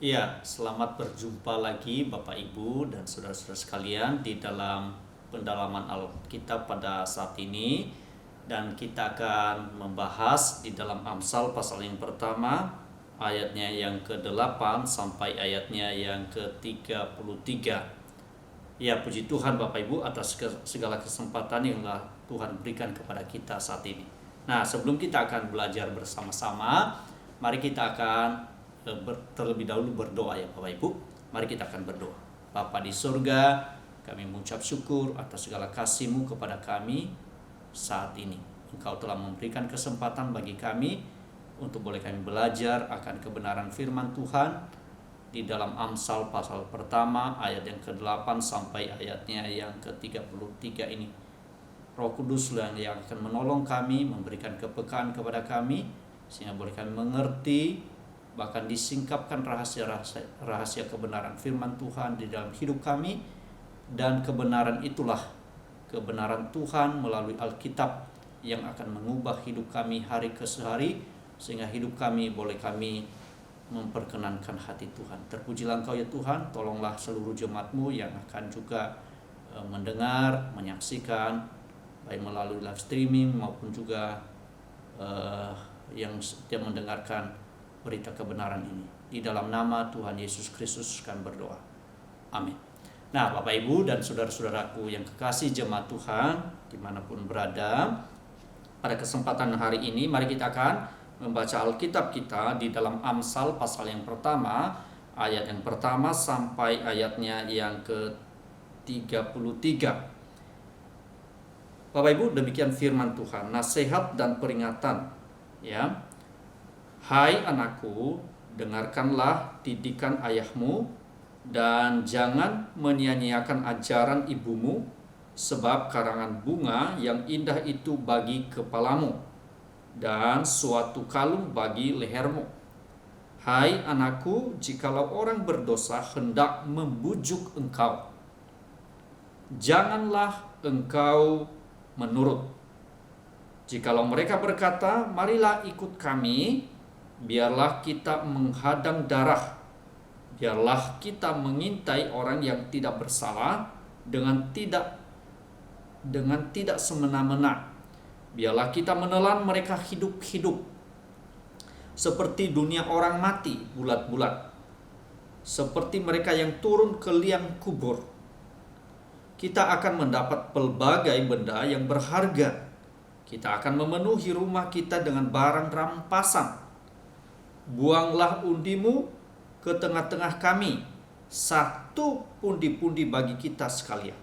Iya, selamat berjumpa lagi Bapak Ibu dan saudara-saudara sekalian di dalam pendalaman Alkitab pada saat ini. Dan kita akan membahas di dalam Amsal pasal yang pertama, ayatnya yang ke-8 sampai ayatnya yang ke-33. Ya, puji Tuhan Bapak Ibu atas segala kesempatan yang telah Tuhan berikan kepada kita saat ini. Nah, sebelum kita akan belajar bersama-sama, mari kita akan terlebih dahulu berdoa ya Bapak Ibu. Mari kita akan berdoa. Bapa di surga, kami mengucap syukur atas segala kasih-Mu kepada kami saat ini. Engkau telah memberikan kesempatan bagi kami untuk boleh kami belajar akan kebenaran firman Tuhan di dalam Amsal pasal pertama ayat yang ke-8 sampai ayatnya yang ke-33 ini. Roh Kuduslah yang akan menolong kami, memberikan kepekaan kepada kami sehingga boleh kami mengerti, bahkan disingkapkan rahasia kebenaran firman Tuhan di dalam hidup kami. Dan kebenaran itulah kebenaran Tuhan melalui Alkitab yang akan mengubah hidup kami hari ke hari, sehingga hidup kami boleh kami memperkenankan hati Tuhan. Terpujilah Engkau ya Tuhan, tolonglah seluruh jemaat-Mu yang akan juga mendengar, menyaksikan baik melalui live streaming maupun juga yang setiap mendengarkan berita kebenaran ini. Di dalam nama Tuhan Yesus Kristus kami berdoa. Amin. Nah, Bapak Ibu dan saudara-saudaraku yang kekasih jemaat Tuhan dimanapun berada, pada kesempatan hari ini mari kita akan membaca Alkitab kita di dalam Amsal pasal yang pertama, ayat yang pertama sampai ayatnya yang ke-33. Bapak Ibu, demikian firman Tuhan, nasihat dan peringatan ya. Hai anakku, dengarkanlah didikan ayahmu dan jangan menyia-nyiakan ajaran ibumu, sebab karangan bunga yang indah itu bagi kepalamu dan suatu kalung bagi lehermu. Hai anakku, jikalau orang berdosa hendak membujuk engkau, janganlah engkau menurut. Jikalau mereka berkata, marilah ikut kami, biarlah kita menghadang darah, biarlah kita mengintai orang yang tidak bersalah dengan tidak semena-mena. Biarlah kita menelan mereka hidup-hidup, seperti dunia orang mati bulat-bulat, seperti mereka yang turun ke liang kubur. Kita akan mendapat pelbagai benda yang berharga. Kita akan memenuhi rumah kita dengan barang rampasan. Buanglah undimu ke tengah-tengah kami, satu pundi-pundi bagi kita sekalian.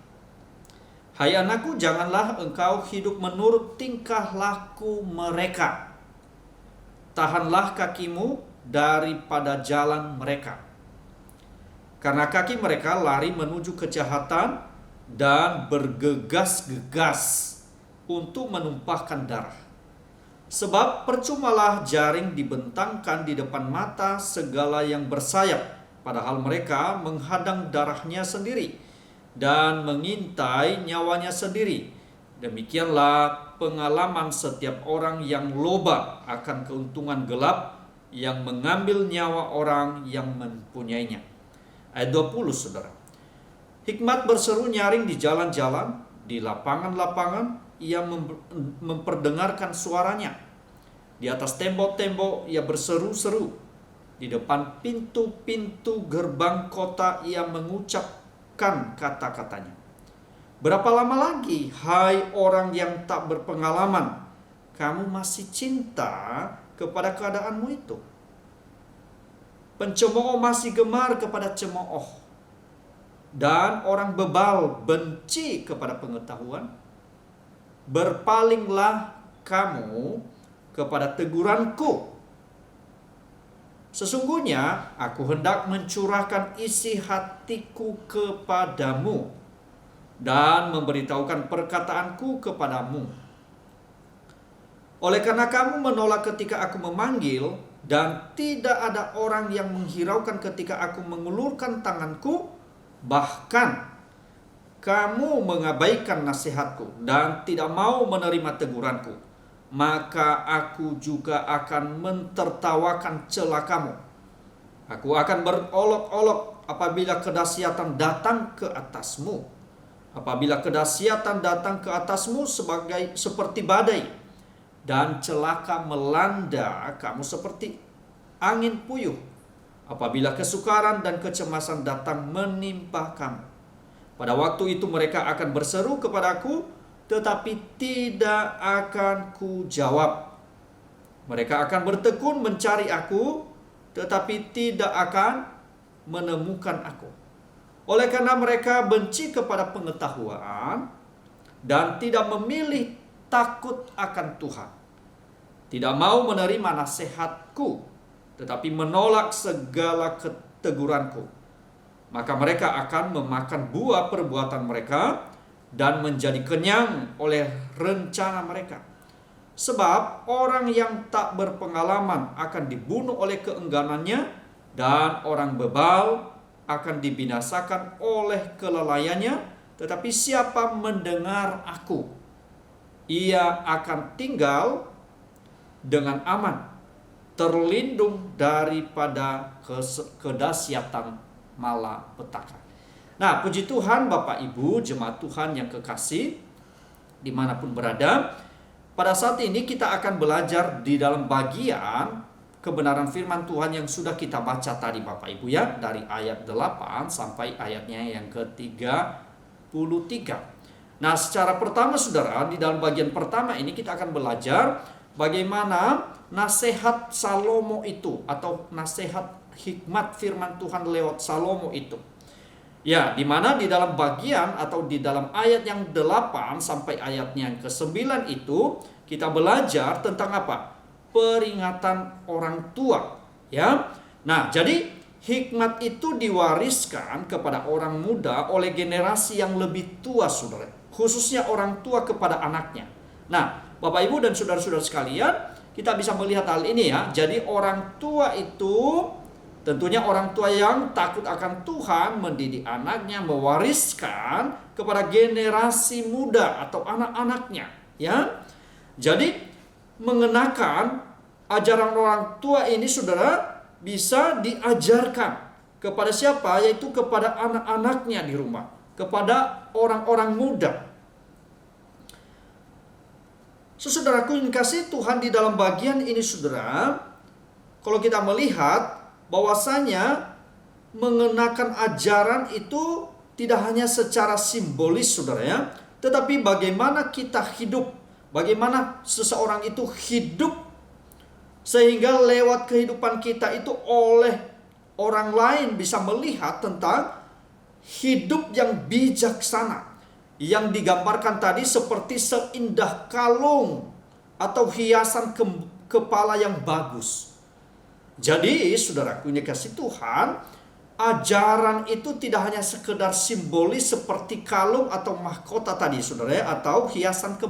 Hai anakku, janganlah engkau hidup menurut tingkah laku mereka. Tahanlah kakimu daripada jalan mereka, karena kaki mereka lari menuju kejahatan dan bergegas-gegas untuk menumpahkan darah. Sebab percumalah jaring dibentangkan di depan mata segala yang bersayap, padahal mereka menghadang darahnya sendiri dan mengintai nyawanya sendiri. Demikianlah pengalaman setiap orang yang loba akan keuntungan gelap, yang mengambil nyawa orang yang mempunyainya. Ayat 20, saudara. Hikmat berseru nyaring di jalan-jalan, di lapangan-lapangan ia memperdengarkan suaranya. Di atas tembok-tembok ia berseru-seru. Di depan pintu-pintu gerbang kota ia mengucapkan kata-katanya. Berapa lama lagi, hai orang yang tak berpengalaman, kamu masih cinta kepada keadaanmu itu? Pencemooh masih gemar kepada cemooh, dan orang bebal benci kepada pengetahuan. Berpalinglah kamu kepada teguranku. Sesungguhnya aku hendak mencurahkan isi hatiku kepadamu dan memberitahukan perkataanku kepadamu. Oleh karena kamu menolak ketika aku memanggil, dan tidak ada orang yang menghiraukan ketika aku mengulurkan tanganku, bahkan kamu mengabaikan nasihatku dan tidak mau menerima teguranku, maka aku juga akan mentertawakan celakamu. Aku akan berolok-olok apabila kedahsyatan datang ke atasmu. Apabila kedahsyatan datang ke atasmu seperti badai, dan celaka melanda kamu seperti angin puyuh. Apabila kesukaran dan kecemasan datang menimpa kamu. Pada waktu itu mereka akan berseru kepadaku, tetapi tidak akan ku jawab. Mereka akan bertekun mencari aku, tetapi tidak akan menemukan aku. Oleh karena mereka benci kepada pengetahuan dan tidak memilih takut akan Tuhan, tidak mau menerima nasihatku, tetapi menolak segala keteguranku, maka mereka akan memakan buah perbuatan mereka dan menjadi kenyang oleh rencana mereka. Sebab orang yang tak berpengalaman akan dibunuh oleh keengganannya, dan orang bebal akan dibinasakan oleh kelalaiannya. Tetapi siapa mendengar aku, ia akan tinggal dengan aman, terlindung daripada kedahsyatan malapetaka. Nah, puji Tuhan Bapak Ibu jemaat Tuhan yang kekasih dimanapun berada, pada saat ini kita akan belajar di dalam bagian kebenaran firman Tuhan yang sudah kita baca tadi Bapak Ibu ya, dari ayat 8 sampai ayatnya yang ke-33. Nah, secara pertama saudara, di dalam bagian pertama ini kita akan belajar bagaimana nasihat Salomo itu, atau nasihat hikmat firman Tuhan lewat Salomo itu. Ya, di mana di dalam bagian atau di dalam ayat yang 8 sampai ayatnya yang ke-9 itu kita belajar tentang apa? Peringatan orang tua, ya. Nah, jadi hikmat itu diwariskan kepada orang muda oleh generasi yang lebih tua, saudara. Khususnya orang tua kepada anaknya. Nah, Bapak Ibu dan saudara-saudara sekalian, kita bisa melihat hal ini ya. Jadi orang tua itu tentunya orang tua yang takut akan Tuhan mendidik anaknya, mewariskan kepada generasi muda atau anak-anaknya, ya. Jadi mengenakan ajaran orang tua ini saudara bisa diajarkan kepada siapa? Yaitu kepada anak-anaknya di rumah, kepada orang-orang muda. Saudaraku yang kasih Tuhan, di dalam bagian ini saudara, kalau kita melihat bahwasanya mengenakan ajaran itu tidak hanya secara simbolis saudara ya, tetapi bagaimana kita hidup, bagaimana seseorang itu hidup sehingga lewat kehidupan kita itu oleh orang lain bisa melihat tentang hidup yang bijaksana, yang digambarkan tadi seperti seindah kalung atau hiasan kepala yang bagus. Jadi saudaraku yang kasih Tuhan, ajaran itu tidak hanya sekedar simbolis seperti kalung atau mahkota tadi saudara ya, atau hiasan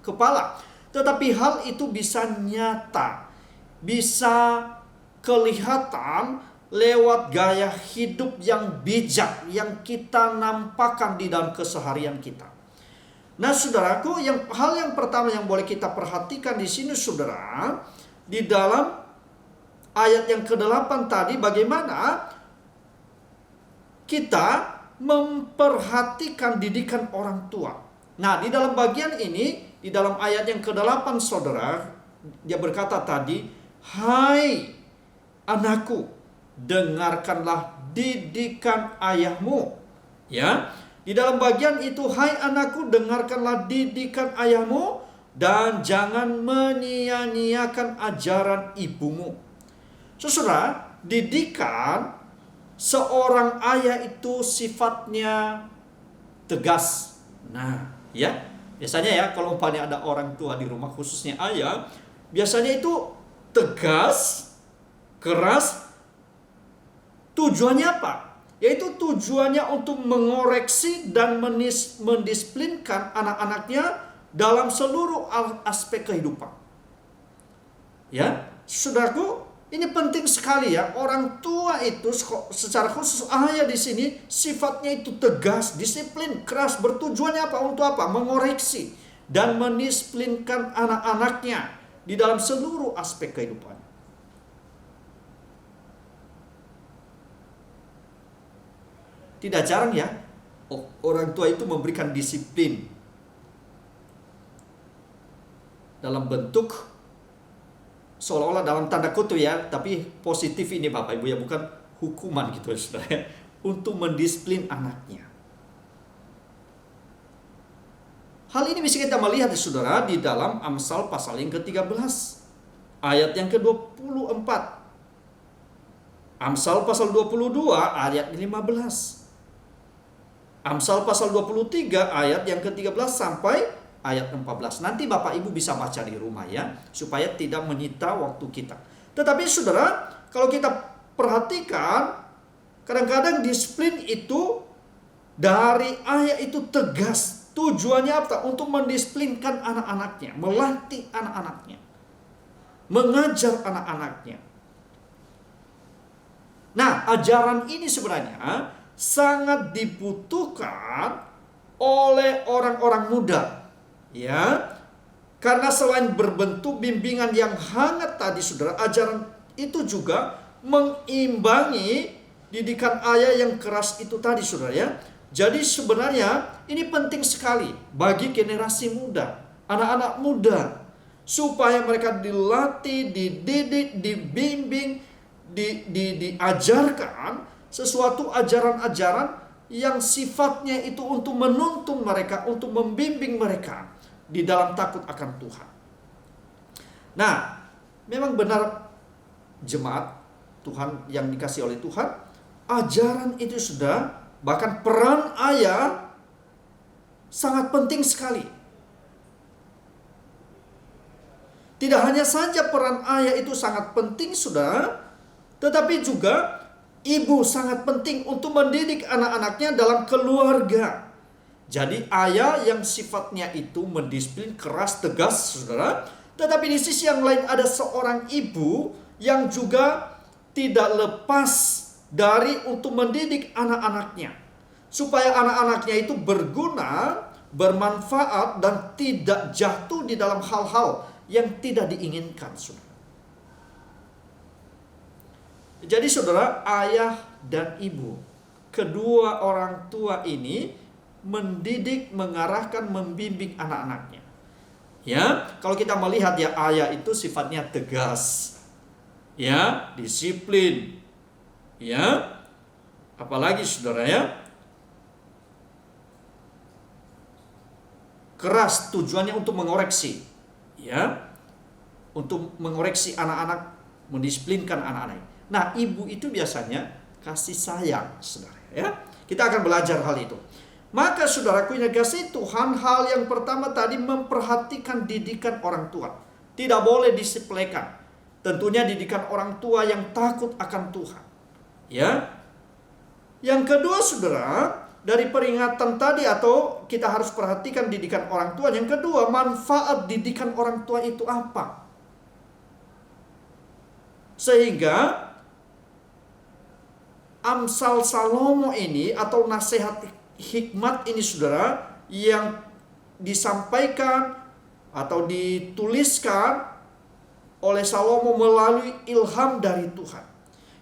kepala, tetapi hal itu bisa nyata, bisa kelihatan lewat gaya hidup yang bijak yang kita nampakkan di dalam keseharian kita. Nah, saudaraku, hal yang pertama yang boleh kita perhatikan di sini saudara, di dalam ayat yang ke-8 tadi, bagaimana kita memperhatikan didikan orang tua. Nah, di dalam bagian ini, di dalam ayat yang ke-8 saudara, dia berkata tadi, "Hai anakku, dengarkanlah didikan ayahmu." Ya, di dalam bagian itu, "Hai anakku, dengarkanlah didikan ayahmu dan jangan menyia-nyiakan ajaran ibumu." Saudara, didikan seorang ayah itu sifatnya tegas. Nah, ya, biasanya ya kalau umpamanya ada orang tua di rumah, khususnya ayah, biasanya itu tegas, keras. Tujuannya apa? Yaitu tujuannya untuk mengoreksi dan mendisiplinkan anak-anaknya dalam seluruh aspek kehidupan. Ya, saudaraku, ini penting sekali ya. Orang tua itu secara khusus ayah di sini sifatnya itu tegas, disiplin, keras. Bertujuannya apa? Untuk apa? Mengoreksi dan mendisiplinkan anak-anaknya. di dalam seluruh aspek kehidupan. tidak jarang ya, orang tua itu memberikan disiplin dalam bentuk seolah-olah dalam tanda kutip ya, tapi positif ini Bapak Ibu ya, bukan hukuman gitu saudara ya, untuk mendisiplin anaknya. Hal ini bisa kita melihat saudara di dalam Amsal pasal yang ke-13 ayat yang ke-24. Amsal pasal 22 ayat 15. Amsal pasal 23 ayat yang ke-13 sampai ayat 14. Nanti Bapak Ibu bisa baca di rumah ya, supaya tidak menyita waktu kita. Tetapi saudara, kalau kita perhatikan, kadang-kadang disiplin itu dari ayat itu tegas. Tujuannya apa? Untuk mendisiplinkan anak-anaknya, melatih anak-anaknya, mengajar anak-anaknya. Nah, ajaran ini sebenarnya sangat dibutuhkan oleh orang-orang muda. Ya, karena selain berbentuk bimbingan yang hangat tadi saudara, ajaran itu juga mengimbangi didikan ayah yang keras itu tadi saudara ya. Jadi sebenarnya ini penting sekali bagi generasi muda, anak-anak muda, supaya mereka dilatih, dididik, dibimbing, diajarkan sesuatu ajaran-ajaran yang sifatnya itu untuk menuntun mereka, untuk membimbing mereka di dalam takut akan Tuhan. Nah, memang benar jemaat Tuhan yang dikasih oleh Tuhan, ajaran itu sudah, bahkan peran ayah sangat penting sekali. Tidak hanya saja peran ayah itu sangat penting saudara, tetapi juga ibu sangat penting untuk mendidik anak-anaknya dalam keluarga. Jadi ayah yang sifatnya itu mendisiplin keras, tegas saudara, tetapi di sisi yang lain ada seorang ibu yang juga tidak lepas dari untuk mendidik anak-anaknya, supaya anak-anaknya itu berguna, bermanfaat, dan tidak jatuh di dalam hal-hal yang tidak diinginkan saudara. Jadi saudara, ayah dan ibu, kedua orang tua ini mendidik, mengarahkan, membimbing anak-anaknya. Ya, kalau kita melihat ya, ayah itu sifatnya tegas, ya, disiplin, ya, apalagi saudara ya, keras, tujuannya untuk mengoreksi, ya, untuk mengoreksi anak-anak, mendisiplinkan anak-anak. Nah, ibu itu biasanya kasih sayang, saudara ya. Kita akan belajar hal itu. Maka saudaraku yang kasih Tuhan, hal yang pertama tadi memperhatikan didikan orang tua. Tidak boleh disepelekan. Tentunya didikan orang tua yang takut akan Tuhan. Ya. Yang kedua saudara, dari peringatan tadi atau kita harus perhatikan didikan orang tua. Yang kedua, manfaat didikan orang tua itu apa? Sehingga Amsal Salomo ini atau nasihat hikmat ini saudara, yang disampaikan atau dituliskan oleh Salomo melalui ilham dari Tuhan.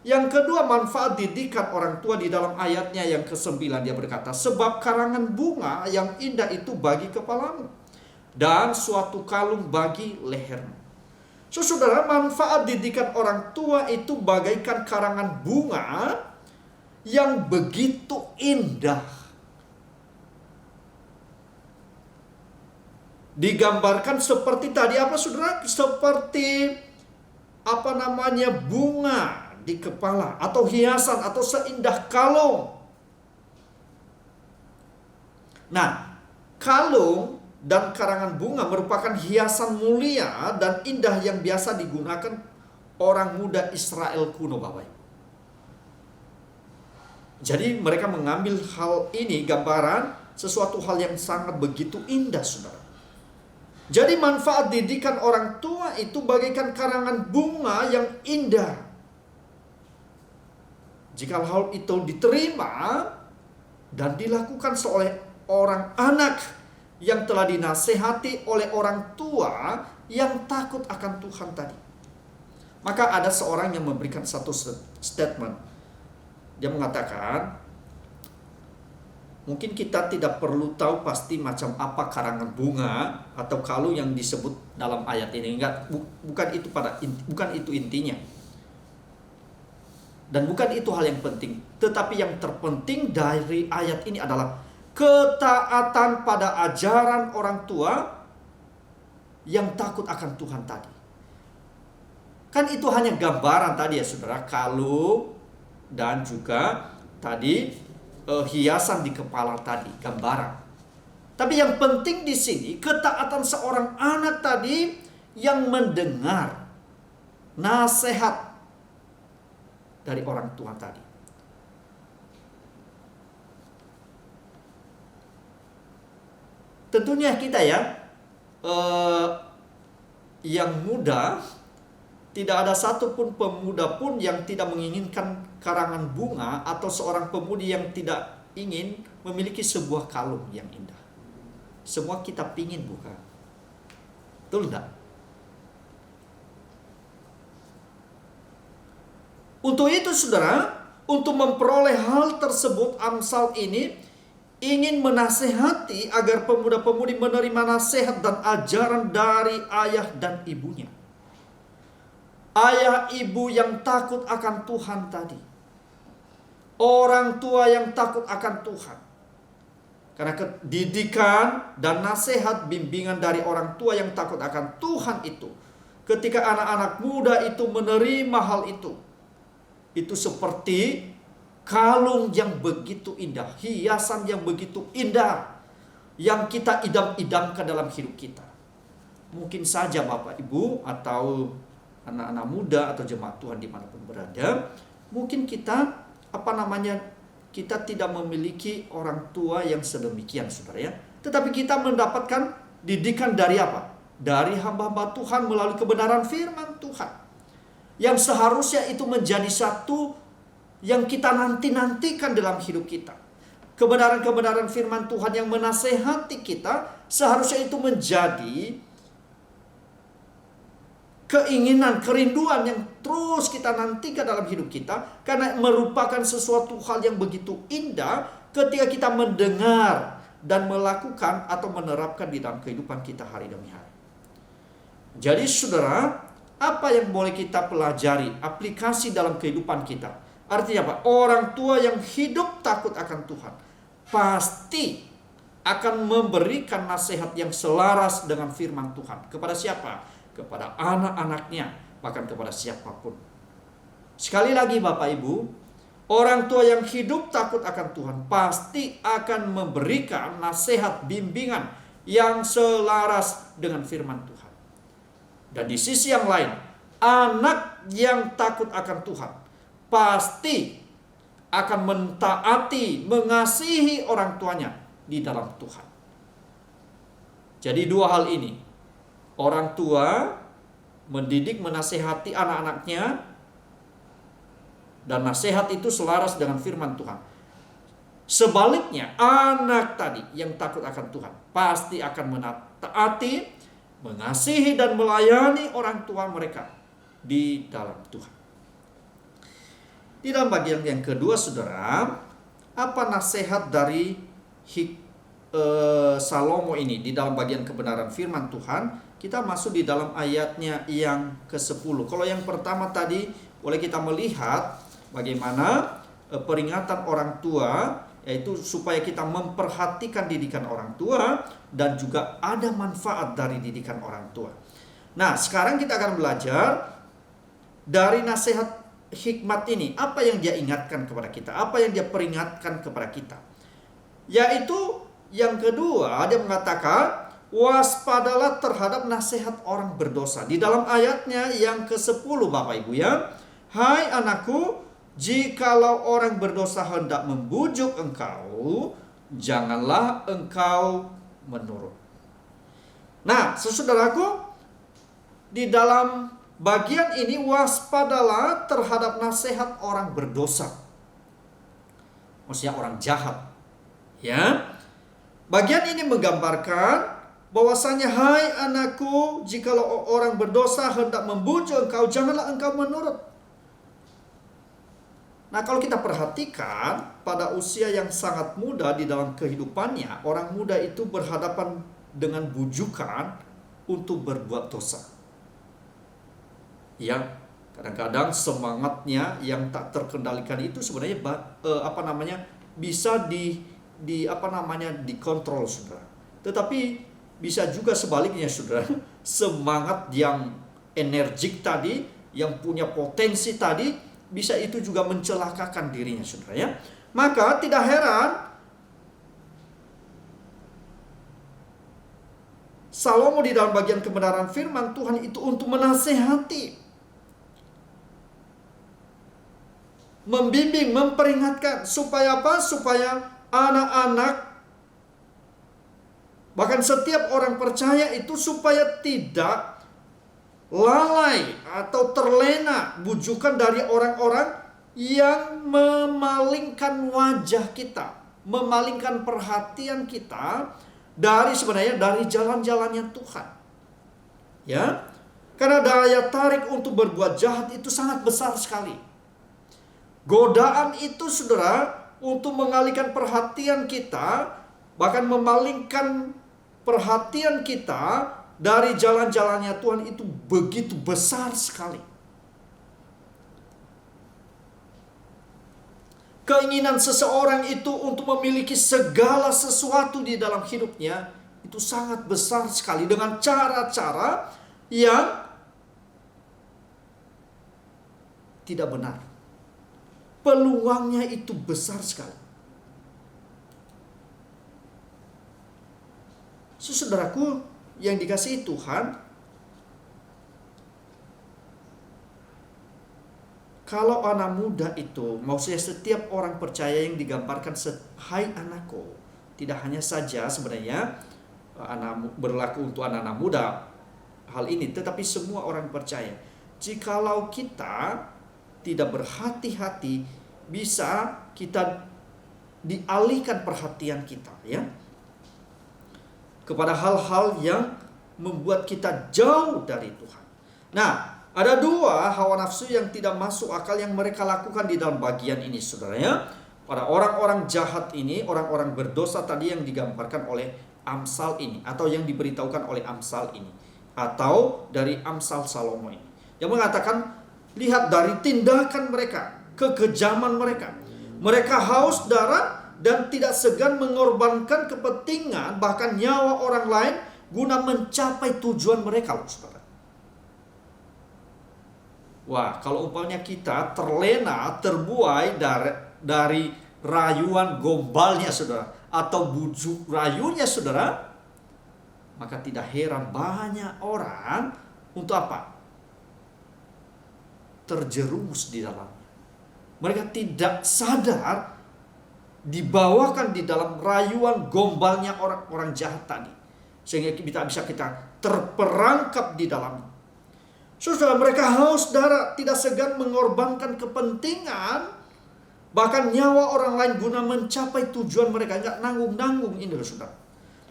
Yang kedua, manfaat didikan orang tua di dalam ayatnya yang ke-9, dia berkata, sebab karangan bunga yang indah itu bagi kepalamu dan suatu kalung bagi lehermu. So, saudara, manfaat didikan orang tua itu bagaikan karangan bunga yang begitu indah. Digambarkan seperti tadi apa saudara? Seperti bunga di kepala atau hiasan atau seindah kalung. Nah, kalung dan karangan bunga merupakan hiasan mulia dan indah yang biasa digunakan orang muda Israel kuno, Bapak Ibu. Jadi mereka mengambil hal ini, gambaran sesuatu hal yang sangat begitu indah saudara. Jadi manfaat didikan orang tua itu bagaikan karangan bunga yang indah. Jika hal itu diterima dan dilakukan oleh orang anak yang telah dinasehati oleh orang tua yang takut akan Tuhan tadi, maka ada seorang yang memberikan satu statement. Dia mengatakan, Mungkin kita tidak perlu tahu pasti macam apa karangan bunga atau kalung yang disebut dalam ayat ini. Bukan itu intinya. Dan bukan itu hal yang penting. Tetapi yang terpenting dari ayat ini adalah ketaatan pada ajaran orang tua yang takut akan Tuhan tadi. Kan itu hanya gambaran tadi ya saudara, kalung dan juga tadi hiasan di kepala tadi, gambaran. Tapi yang penting di sini ketaatan seorang anak tadi yang mendengar nasihat dari orang tua tadi. Tentunya kita ya yang muda, tidak ada satupun pemuda pun yang tidak menginginkan karangan bunga atau seorang pemudi yang tidak ingin memiliki sebuah kalung yang indah. Semua kita pingin, bukan? Betul enggak? Untuk itu saudara, untuk memperoleh hal tersebut, Amsal ini ingin menasehati agar pemuda-pemudi menerima nasihat dan ajaran dari ayah dan ibunya. Ayah ibu yang takut akan Tuhan tadi. Orang tua yang takut akan Tuhan. Karena didikan dan nasihat bimbingan dari orang tua yang takut akan Tuhan itu, ketika anak-anak muda itu menerima hal itu seperti kalung yang begitu indah, hiasan yang begitu indah, yang kita idam-idamkan dalam hidup kita. Mungkin saja Bapak Ibu atau anak-anak muda atau jemaat Tuhan dimanapun berada, mungkin kita kita tidak memiliki orang tua yang sedemikian saudara ya. Tetapi kita mendapatkan didikan dari apa? Dari hamba-hamba Tuhan melalui kebenaran firman Tuhan, yang seharusnya itu menjadi satu yang kita nantikan dalam hidup kita. Kebenaran-kebenaran firman Tuhan yang menasehati kita seharusnya itu menjadi keinginan, kerinduan yang terus kita nantikan dalam hidup kita, karena merupakan sesuatu hal yang begitu indah ketika kita mendengar dan melakukan atau menerapkan di dalam kehidupan kita hari demi hari. Jadi saudara, apa yang boleh kita pelajari, aplikasi dalam kehidupan kita? Artinya apa? Orang tua yang hidup takut akan Tuhan pasti akan memberikan nasihat yang selaras dengan firman Tuhan. Kepada siapa? Kepada anak-anaknya, bahkan kepada siapapun. Sekali lagi Bapak Ibu, orang tua yang hidup takut akan Tuhan pasti akan memberikan nasihat bimbingan yang selaras dengan firman Tuhan. Dan di sisi yang lain, anak yang takut akan Tuhan pasti akan mentaati, mengasihi orang tuanya di dalam Tuhan. Jadi dua hal ini, orang tua mendidik, menasehati anak-anaknya, dan nasihat itu selaras dengan firman Tuhan. Sebaliknya, anak tadi yang takut akan Tuhan pasti akan mentaati, mengasihi dan melayani orang tua mereka di dalam Tuhan. Di dalam bagian yang kedua saudara, apa nasihat dari Salomo ini di dalam bagian kebenaran firman Tuhan? Kita masuk di dalam ayatnya yang ke-10. Kalau yang pertama tadi boleh kita melihat bagaimana peringatan orang tua, yaitu supaya kita memperhatikan didikan orang tua dan juga ada manfaat dari didikan orang tua. Nah, sekarang kita akan belajar dari nasihat hikmat ini, apa yang dia ingatkan kepada kita, apa yang dia peringatkan kepada kita. Yaitu yang kedua, dia mengatakan waspadalah terhadap nasihat orang berdosa. Di dalam ayatnya yang ke-10 Bapak Ibu ya. Hai anakku, jikalau orang berdosa hendak membujuk engkau, janganlah engkau menurut. Nah, saudaraku, di dalam bagian ini waspadalah terhadap nasihat orang berdosa. Maksudnya orang jahat. Ya. Bagian ini menggambarkan bahwasanya hai anakku, jikalau orang berdosa hendak membujuk engkau, janganlah engkau menurut. Nah, kalau kita perhatikan pada usia yang sangat muda di dalam kehidupannya, orang muda itu berhadapan dengan bujukan untuk berbuat dosa. Yang kadang-kadang semangatnya yang tak terkendalikan itu sebenarnya bisa dikontrol, Saudara. Tetapi bisa juga sebaliknya, Saudara. Semangat yang energik tadi, yang punya potensi tadi, bisa itu juga mencelakakan dirinya, Saudara, ya. Maka tidak heran Salomo di dalam bagian kebenaran firman Tuhan itu untuk menasehati, membimbing, memperingatkan, supaya apa? Supaya anak-anak, bahkan setiap orang percaya itu supaya tidak lalai atau terlena bujukan dari orang-orang yang memalingkan wajah kita, memalingkan perhatian kita dari jalan-jalannya Tuhan. Ya. Karena daya tarik untuk berbuat jahat itu sangat besar sekali. Godaan itu, Saudara, untuk mengalihkan perhatian kita, bahkan memalingkan perhatian kita dari jalan-jalannya Tuhan itu begitu besar sekali. Keinginan seseorang itu untuk memiliki segala sesuatu di dalam hidupnya itu sangat besar sekali dengan cara-cara yang tidak benar. Peluangnya itu besar sekali. Saudaraku yang dikasihi Tuhan, kalau anak muda itu, maksudnya setiap orang percaya yang digambarkan, hai anakku, tidak hanya saja sebenarnya berlaku untuk anak-anak muda hal ini, tetapi semua orang percaya. Jikalau kita tidak berhati-hati, bisa kita dialihkan perhatian kita, ya, kepada hal-hal yang membuat kita jauh dari Tuhan. Nah, ada dua hawa nafsu yang tidak masuk akal yang mereka lakukan di dalam bagian ini, Saudara, ya. Pada orang-orang jahat ini, orang-orang berdosa tadi yang digambarkan oleh Amsal ini, atau yang diberitahukan oleh Amsal ini, atau dari Amsal Salomo ini, yang mengatakan, lihat dari tindakan mereka, kekejaman mereka. Mereka haus darah dan tidak segan mengorbankan kepentingan, bahkan nyawa orang lain, guna mencapai tujuan mereka, Saudara. Wah, kalau umpamanya kita terlena, terbuai dari rayuan gombalnya, Saudara, atau bujuk rayunya, Saudara, maka tidak heran banyak orang untuk apa? Terjerumus di dalamnya. Mereka tidak sadar dibawakan di dalam rayuan gombalnya orang-orang jahat tadi, sehingga bisa kita terperangkap di dalamnya. Saudara, mereka haus darah, tidak segan mengorbankan kepentingan, bahkan nyawa orang lain guna mencapai tujuan mereka. Enggak nanggung-nanggung ini, Saudara.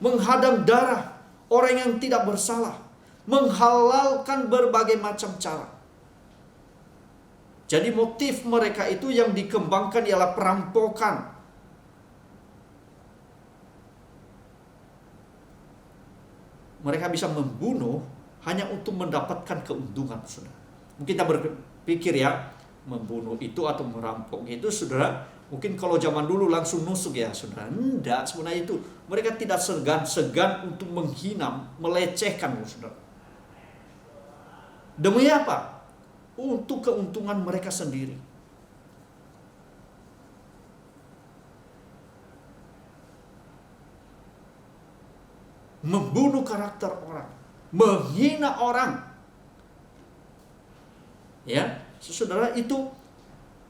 Menghadang darah orang yang tidak bersalah, menghalalkan berbagai macam cara. Jadi motif mereka itu yang dikembangkan ialah perampokan. Mereka bisa membunuh hanya untuk mendapatkan keuntungan, Saudara. Mungkin kita berpikir ya, membunuh itu atau merampok itu, Saudara, mungkin kalau zaman dulu langsung nusuk ya, Saudara. Enggak, sebenarnya itu mereka tidak segan-segan untuk menghina, melecehkan, Saudara. Demi apa? Untuk keuntungan mereka sendiri. Membunuh karakter orang, menghina orang. Ya, Saudara, itu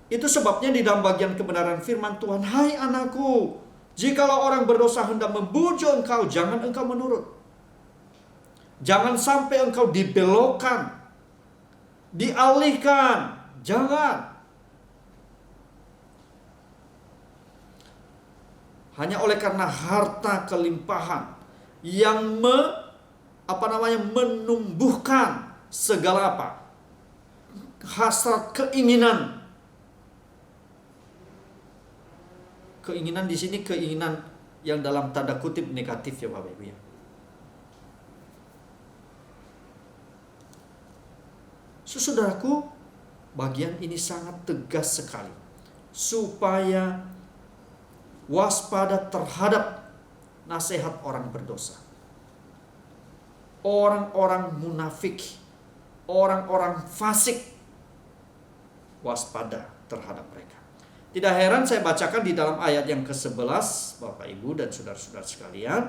sebabnya di dalam bagian kebenaran firman Tuhan, hai anakku, jikalau orang berdosa hendak membujuk engkau, jangan engkau menurut. Jangan sampai engkau dibelokkan, dialihkan, jangan. Hanya oleh karena harta kelimpahan yang menumbuhkan segala hasrat keinginan Keinginan di sini keinginan yang dalam tanda kutip negatif ya Bapak Ibu ya. Saudaraku, bagian ini sangat tegas sekali. Supaya waspada terhadap nasihat orang berdosa. Orang-orang munafik, orang-orang fasik, waspada terhadap mereka. Tidak heran saya bacakan di dalam ayat yang ke-11, Bapak Ibu dan saudara-saudara sekalian.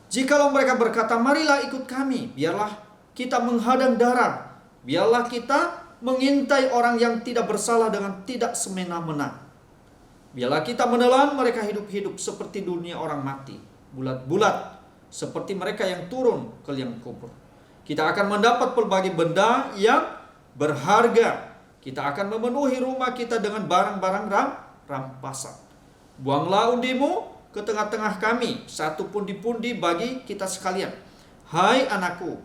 Jikalau mereka berkata, marilah ikut kami, biarlah kita menghadang darat, biarlah kita mengintai orang yang tidak bersalah dengan tidak semena-mena. Biarlah kita menelan mereka hidup-hidup seperti dunia orang mati, bulat-bulat seperti mereka yang turun ke liang kubur. Kita akan mendapat berbagai benda yang berharga. Kita akan memenuhi rumah kita dengan barang-barang rampasan. Buanglah undimu ke tengah-tengah kami, satu pundi-pundi bagi kita sekalian. Hai anakku,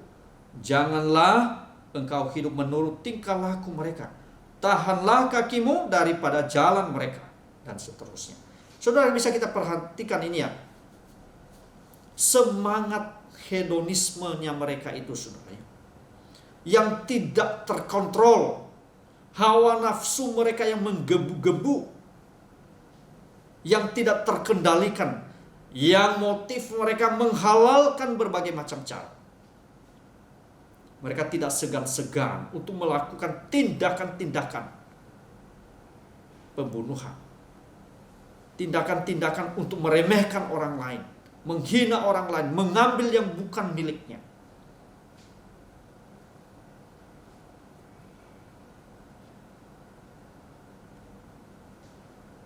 janganlah engkau hidup menurut tingkah laku mereka. Tahanlah kakimu daripada jalan mereka. Dan seterusnya. Saudara, bisa kita perhatikan ini ya. Semangat hedonismenya mereka itu, saudara, yang tidak terkontrol. Hawa nafsu mereka yang menggebu-gebu, yang tidak terkendalikan, yang motif mereka menghalalkan berbagai macam cara. Mereka tidak segan-segan untuk melakukan tindakan-tindakan pembunuhan, tindakan-tindakan untuk meremehkan orang lain, menghina orang lain, mengambil yang bukan miliknya.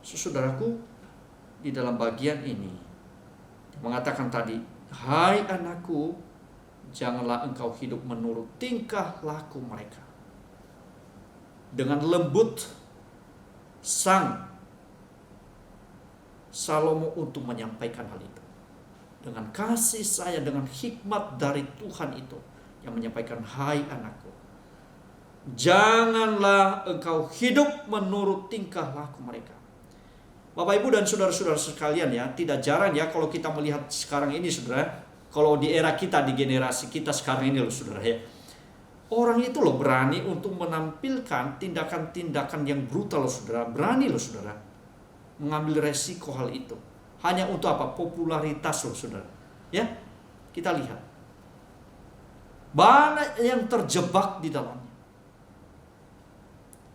Saudaraku, di dalam bagian ini mengatakan tadi, hai anakku, janganlah engkau hidup menurut tingkah laku mereka. Dengan lembut sang Salomo untuk menyampaikan hal itu. Dengan kasih sayang, dengan hikmat dari Tuhan itu yang menyampaikan, hai anakku, janganlah engkau hidup menurut tingkah laku mereka. Bapak Ibu dan saudara-saudara sekalian ya, tidak jarang ya kalau kita melihat sekarang ini, saudara, kalau di era kita, di generasi kita sekarang ini loh, saudara ya, orang itu loh berani untuk menampilkan tindakan-tindakan yang brutal loh, saudara. Berani loh, saudara, mengambil resiko hal itu. Hanya untuk apa? Popularitas loh, saudara. Ya, kita lihat. Banyak yang terjebak di dalamnya.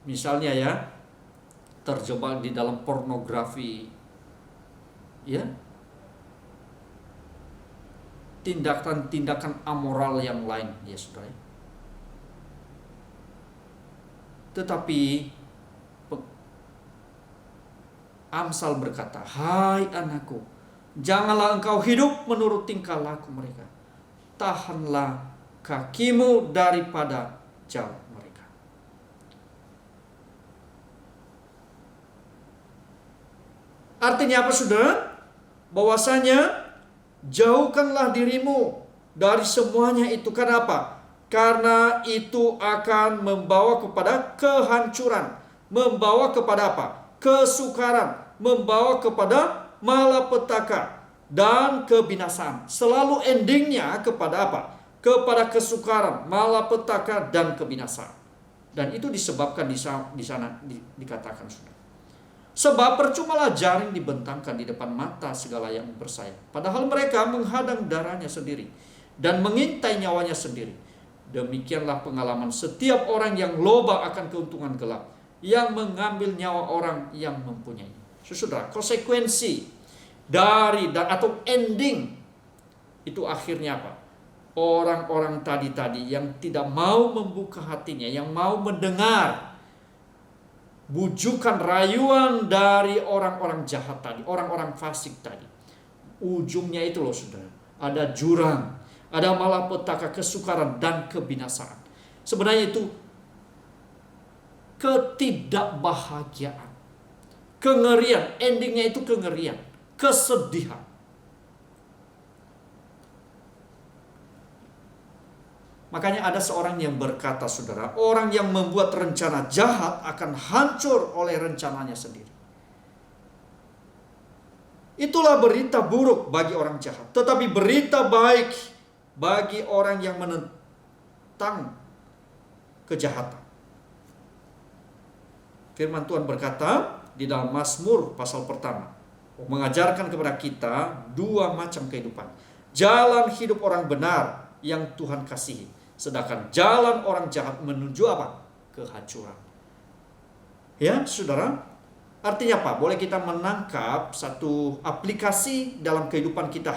Misalnya ya, terjebak di dalam pornografi. Ya. Tindakan-tindakan amoral yang lain, ya saudara. Tetapi Amsal berkata, hai anakku, janganlah engkau hidup menurut tingkah laku mereka. Tahanlah kakimu daripada jalan mereka. Artinya apa, saudara? Bahwasanya jauhkanlah dirimu dari semuanya itu. Karena apa? Karena itu akan membawa kepada kehancuran. Membawa kepada apa? Kesukaran. Membawa kepada malapetaka dan kebinasaan. Selalu endingnya kepada apa? Kepada kesukaran, malapetaka dan kebinasaan. Dan itu disebabkan di sana dikatakan, saudara. Sebab percumalah jaring dibentangkan di depan mata segala yang bersayap, padahal mereka menghadang darahnya sendiri dan mengintai nyawanya sendiri. Demikianlah pengalaman setiap orang yang loba akan keuntungan gelap, yang mengambil nyawa orang yang mempunyai. Saudara, konsekuensi dari atau ending itu akhirnya apa? Orang-orang tadi yang tidak mau membuka hatinya, yang mau mendengar bujukan rayuan dari orang-orang jahat tadi, orang-orang fasik tadi. Ujungnya itu loh, saudara, ada jurang, ada malapetaka, kesukaran dan kebinasaan. Sebenarnya itu ketidakbahagiaan, kengerian, endingnya itu kengerian, kesedihan. Makanya ada seorang yang berkata, saudara, orang yang membuat rencana jahat akan hancur oleh rencananya sendiri. Itulah berita buruk bagi orang jahat, tetapi berita baik bagi orang yang menentang kejahatan. Firman Tuhan berkata di dalam Mazmur pasal pertama, mengajarkan kepada kita dua macam kehidupan. Jalan hidup orang benar yang Tuhan kasihi, sedangkan jalan orang jahat menuju apa? Kehancuran. Ya, saudara, artinya apa? Boleh kita menangkap satu aplikasi dalam kehidupan kita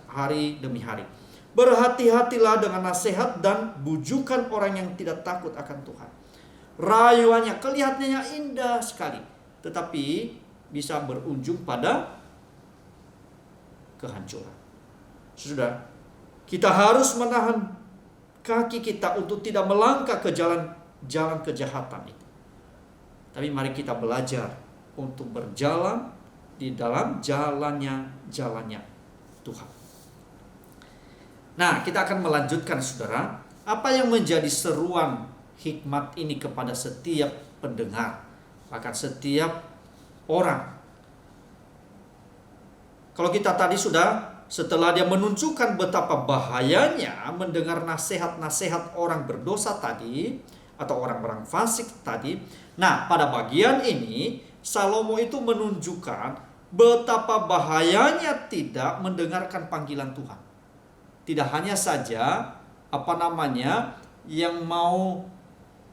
hari demi hari. Berhati-hatilah dengan nasihat dan bujukan orang yang tidak takut akan Tuhan. Rayuannya kelihatannya indah sekali, tetapi bisa berujung pada kehancuran. Sudah, kita harus menahan kaki kita untuk tidak melangkah ke jalan kejahatan itu. Tapi mari kita belajar untuk berjalan di dalam jalannya Tuhan. Nah, kita akan melanjutkan, saudara, apa yang menjadi seruan hikmat ini kepada setiap pendengar, bahkan setiap orang. Kalau kita tadi setelah dia menunjukkan betapa bahayanya mendengar nasihat-nasihat orang berdosa tadi, atau orang-orang fasik tadi. Nah, pada bagian ini Salomo itu menunjukkan betapa bahayanya tidak mendengarkan panggilan Tuhan. Tidak hanya saja yang mau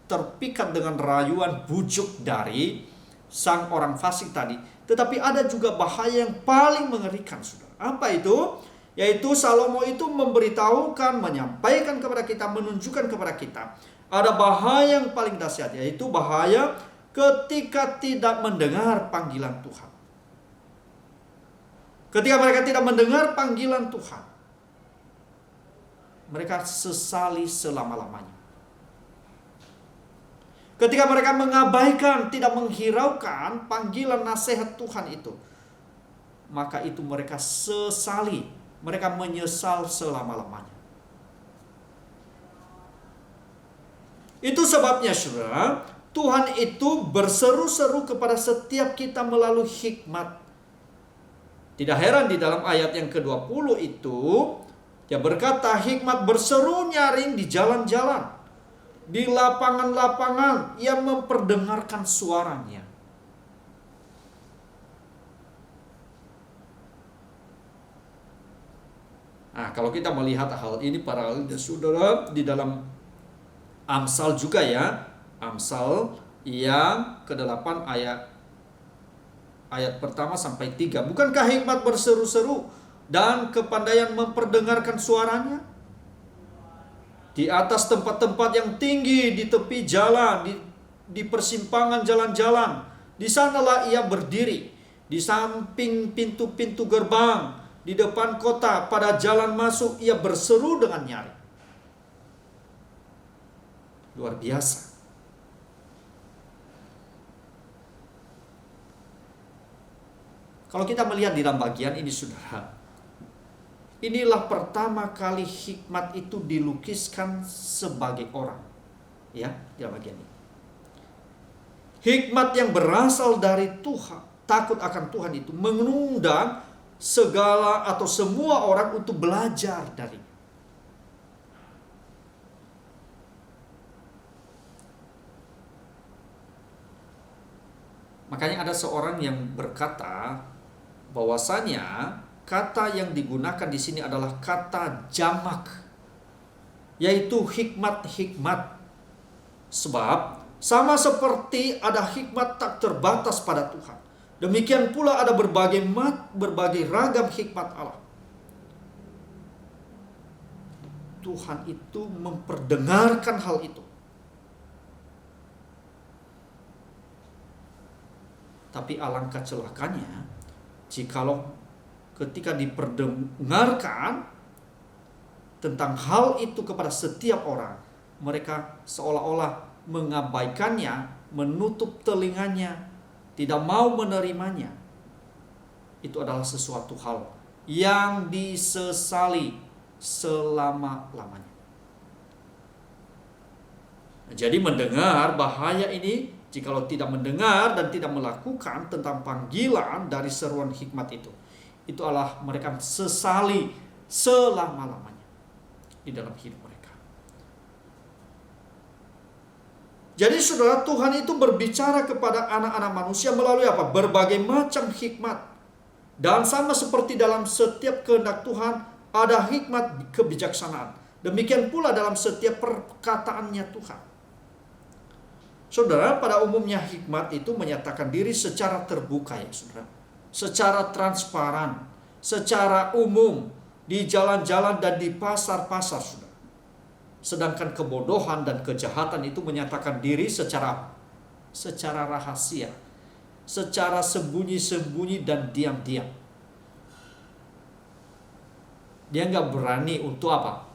terpikat dengan rayuan bujuk dari sang orang fasik tadi, tetapi ada juga bahaya yang paling mengerikan, saudara. Apa itu? Yaitu Salomo itu memberitahukan, menyampaikan kepada kita, menunjukkan kepada kita ada bahaya yang paling dahsyat, yaitu bahaya ketika tidak mendengar panggilan Tuhan. Ketika mereka tidak mendengar panggilan Tuhan, mereka sesali selama-lamanya. Ketika mereka mengabaikan, tidak menghiraukan panggilan nasihat Tuhan itu, maka itu mereka sesali, mereka menyesal selama-lamanya. Itu sebabnya, saudara, Tuhan itu berseru-seru kepada setiap kita melalui hikmat. Tidak heran di dalam ayat yang ke-20 itu, dia berkata, hikmat berseru nyaring di jalan-jalan, di lapangan-lapangan, yang memperdengarkan suaranya. Nah, kalau kita melihat hal ini, para saudara, di dalam Amsal juga ya, Amsal yang ke-8 ayat pertama sampai 3. Bukankah hikmat berseru-seru dan kepandaian memperdengarkan suaranya? Di atas tempat-tempat yang tinggi, di tepi jalan, di persimpangan jalan-jalan, di sanalah ia berdiri, di samping pintu-pintu gerbang, di depan kota, pada jalan masuk ia berseru dengan nyaring. Luar biasa. Kalau kita melihat di dalam bagian ini, saudara, inilah pertama kali hikmat itu dilukiskan sebagai orang. Ya, di dalam bagian ini. Hikmat yang berasal dari Tuhan, takut akan Tuhan itu mengundang segala atau semua orang untuk belajar dari. Makanya ada seorang yang berkata bahwasanya kata yang digunakan di sini adalah kata jamak, yaitu hikmat-hikmat. Sebab sama seperti ada hikmat tak terbatas pada Tuhan, demikian pula ada berbagai ragam hikmat Allah. Tuhan itu memperdengarkan hal itu. Tapi alangkah celakanya jikalau ketika diperdengarkan tentang hal itu kepada setiap orang, mereka seolah-olah mengabaikannya, menutup telinganya, tidak mau menerimanya. Itu adalah sesuatu hal yang disesali selama-lamanya. Jadi mendengar bahaya ini, jikalau tidak mendengar dan tidak melakukan tentang panggilan dari seruan hikmat itu adalah mereka sesali selama-lamanya di dalam hidup mereka. Jadi saudara, Tuhan itu berbicara kepada anak-anak manusia melalui apa? Berbagai macam hikmat. Dan sama seperti dalam setiap kehendak Tuhan, ada hikmat kebijaksanaan. Demikian pula dalam setiap perkataannya Tuhan. Saudara, pada umumnya hikmat itu menyatakan diri secara terbuka ya saudara. Secara transparan, secara umum, di jalan-jalan dan di pasar-pasar saudara. Sedangkan kebodohan dan kejahatan itu menyatakan diri secara rahasia, secara sembunyi-sembunyi dan diam-diam. Dia nggak berani untuk apa?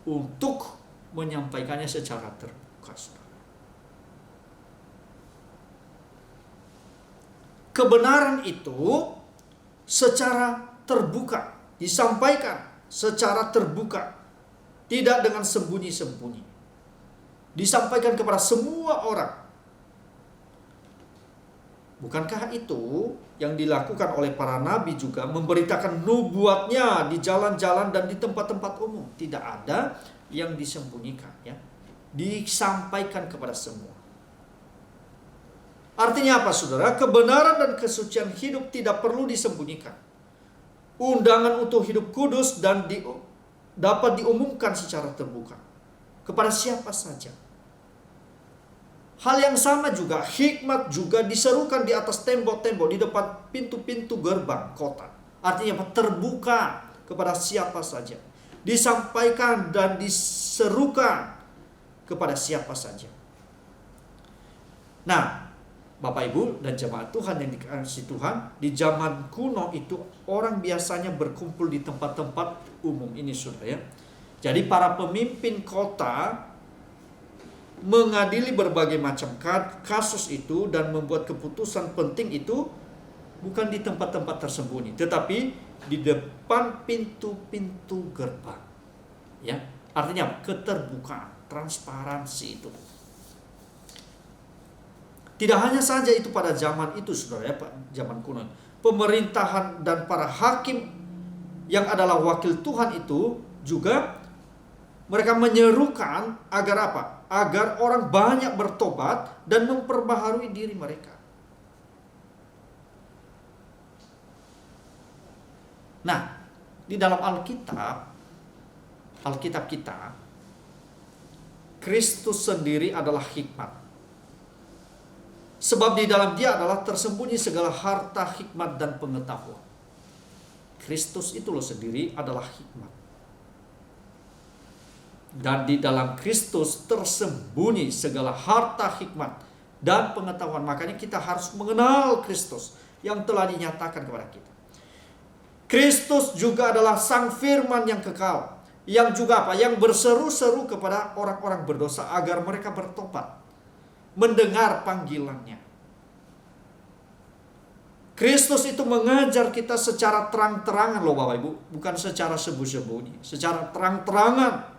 Untuk menyampaikannya secara terbuka. Kebenaran itu secara terbuka, disampaikan secara terbuka. Tidak dengan sembunyi-sembunyi. Disampaikan kepada semua orang. Bukankah itu yang dilakukan oleh para nabi juga, memberitakan nubuatnya di jalan-jalan dan di tempat-tempat umum? Tidak ada yang disembunyikan ya. Disampaikan kepada semua. Artinya apa saudara? Kebenaran dan kesucian hidup tidak perlu disembunyikan. Undangan untuk hidup kudus dan dapat diumumkan secara terbuka kepada siapa saja. Hal yang sama juga, hikmat juga diserukan di atas tembok-tembok, di depan pintu-pintu gerbang kota. Artinya terbuka kepada siapa saja. Disampaikan dan diserukan kepada siapa saja. Nah, Bapak Ibu dan jemaat Tuhan yang dikasihi Tuhan, di zaman kuno itu orang biasanya berkumpul di tempat-tempat umum ini saudara ya. Jadi para pemimpin kota mengadili berbagai macam kasus itu dan membuat keputusan penting itu bukan di tempat-tempat tersembunyi, tetapi di depan pintu-pintu gerbang. Ya, artinya keterbukaan, transparansi itu. Tidak hanya saja itu pada zaman itu saudara ya, zaman kuno. Pemerintahan dan para hakim yang adalah wakil Tuhan itu juga mereka menyerukan agar apa? Agar orang banyak bertobat dan memperbaharui diri mereka. Nah, di dalam Alkitab kita, Kristus sendiri adalah hikmat. Sebab di dalam dia adalah tersembunyi segala harta hikmat dan pengetahuan. Kristus itu loh sendiri adalah hikmat. Dan di dalam Kristus tersembunyi segala harta hikmat dan pengetahuan. Makanya kita harus mengenal Kristus yang telah dinyatakan kepada kita. Kristus juga adalah Sang Firman yang kekal. Yang juga apa? Yang berseru-seru kepada orang-orang berdosa agar mereka bertobat. Mendengar panggilannya. Kristus itu mengajar kita secara terang-terangan loh Bapak Ibu, bukan secara sembunyi-sembunyi, secara terang-terangan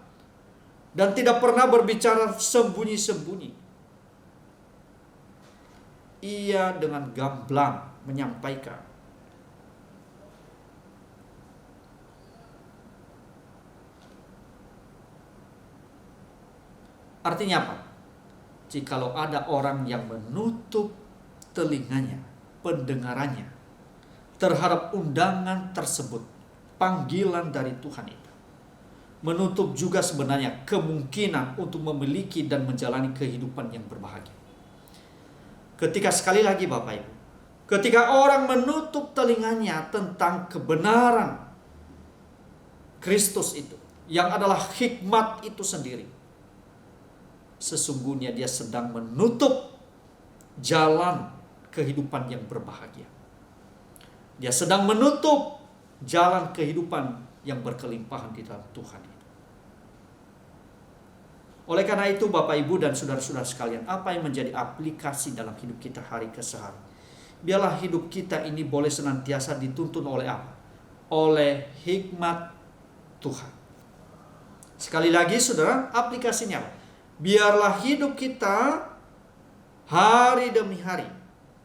dan tidak pernah berbicara sembunyi-sembunyi. Ia dengan gamblang menyampaikan. Artinya apa? Jikalau ada orang yang menutup telinganya, pendengarannya terhadap undangan tersebut, panggilan dari Tuhan itu, menutup juga sebenarnya kemungkinan untuk memiliki dan menjalani kehidupan yang berbahagia. Ketika sekali lagi Bapak Ibu, ketika orang menutup telinganya tentang kebenaran Kristus itu, yang adalah hikmat itu sendiri, sesungguhnya dia sedang menutup jalan kehidupan yang berbahagia. Dia sedang menutup jalan kehidupan yang berkelimpahan di dalam Tuhan itu. Oleh karena itu Bapak Ibu dan saudara-saudara sekalian, apa yang menjadi aplikasi dalam hidup kita hari ke hari? Biarlah hidup kita ini boleh senantiasa dituntun oleh apa? Oleh hikmat Tuhan. Sekali lagi saudara, aplikasinya apa? biarlah hidup kita hari demi hari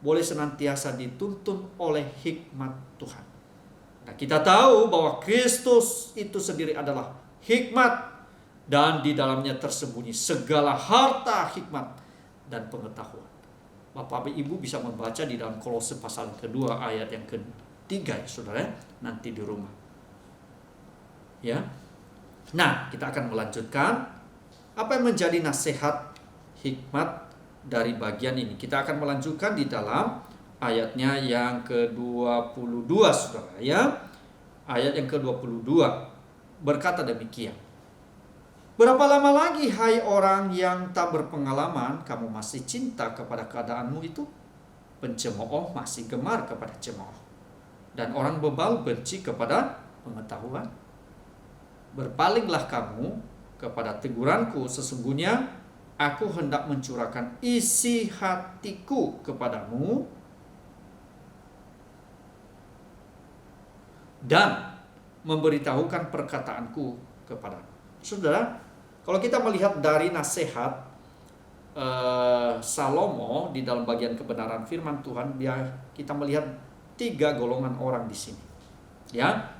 boleh senantiasa dituntun oleh hikmat Tuhan. Nah, kita tahu bahwa Kristus itu sendiri adalah hikmat, dan di dalamnya tersembunyi segala harta hikmat dan pengetahuan. Bapak Ibu bisa membaca di dalam Kolose pasal kedua ayat yang ketiga, ya saudara, nanti di rumah. Ya. Nah, kita akan melanjutkan apa yang menjadi nasihat hikmat dari bagian ini. Kita akan melanjutkan di dalam ayatnya yang ke-22, saudara, ya. Ayat yang ke-22 berkata demikian. Berapa lama lagi, hai orang yang tak berpengalaman, kamu masih cinta kepada keadaanmu itu? Pencemooh masih gemar kepada cemooh, dan orang bebal benci kepada pengetahuan. Berpalinglah kamu kepada teguranku, sesungguhnya aku hendak mencurahkan isi hatiku kepadamu dan memberitahukan perkataanku kepadamu. Saudara, kalau kita melihat dari nasihat Salomo di dalam bagian kebenaran firman Tuhan, kita melihat 3 golongan orang di sini. Ya.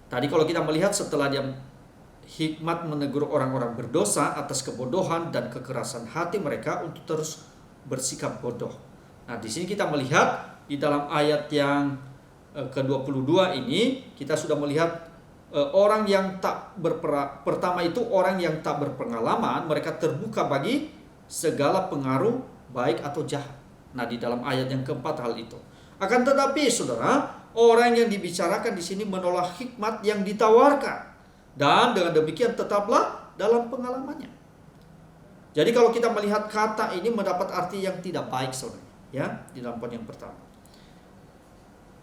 Tadi kalau kita melihat setelah dia hikmat menegur orang-orang berdosa atas kebodohan dan kekerasan hati mereka untuk terus bersikap bodoh. Nah, di sini kita melihat di dalam ayat yang ke-22 ini kita sudah melihat orang yang pertama itu orang yang tak berpengalaman, mereka terbuka bagi segala pengaruh baik atau jahat. Nah, di dalam ayat yang keempat hal itu. Akan tetapi, saudara, orang yang dibicarakan di sini menolak hikmat yang ditawarkan, dan dengan demikian tetaplah dalam pengalamannya. Jadi kalau kita melihat kata ini mendapat arti yang tidak baik, saudara, ya, di dalam poin yang pertama.